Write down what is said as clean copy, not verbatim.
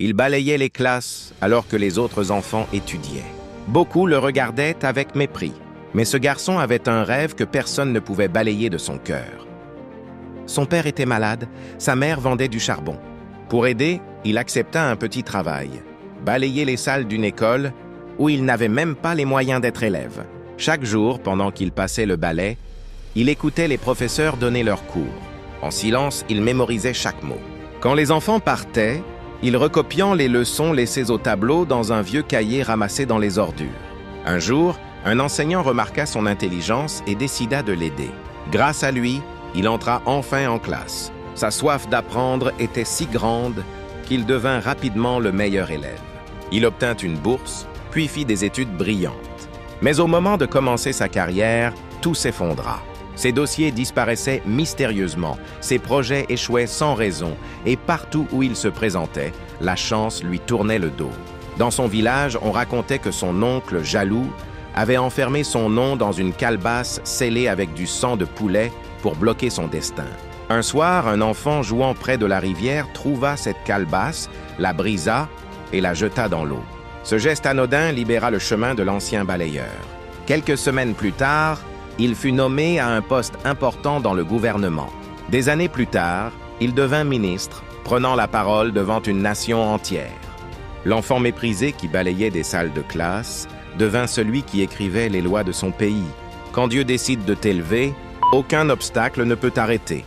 Il balayait les classes alors que les autres enfants étudiaient. Beaucoup le regardaient avec mépris, mais ce garçon avait un rêve que personne ne pouvait balayer de son cœur. Son père était malade, sa mère vendait du charbon. Pour aider, il accepta un petit travail, balayer les salles d'une école où il n'avait même pas les moyens d'être élève. Chaque jour, pendant qu'il passait le balai, il écoutait les professeurs donner leurs cours. En silence, il mémorisait chaque mot. Quand les enfants partaient, il recopiant les leçons laissées au tableau dans un vieux cahier ramassé dans les ordures. Un jour, un enseignant remarqua son intelligence et décida de l'aider. Grâce à lui, il entra enfin en classe. Sa soif d'apprendre était si grande qu'il devint rapidement le meilleur élève. Il obtint une bourse, puis fit des études brillantes. Mais au moment de commencer sa carrière, tout s'effondra. Ses dossiers disparaissaient mystérieusement, ses projets échouaient sans raison, et partout où il se présentait, la chance lui tournait le dos. Dans son village, on racontait que son oncle, jaloux, avait enfermé son nom dans une calebasse scellée avec du sang de poulet pour bloquer son destin. Un soir, un enfant jouant près de la rivière trouva cette calebasse, la brisa et la jeta dans l'eau. Ce geste anodin libéra le chemin de l'ancien balayeur. Quelques semaines plus tard, il fut nommé à un poste important dans le gouvernement. Des années plus tard, il devint ministre, prenant la parole devant une nation entière. L'enfant méprisé qui balayait des salles de classe devint celui qui écrivait les lois de son pays. Quand Dieu décide de t'élever, aucun obstacle ne peut t'arrêter.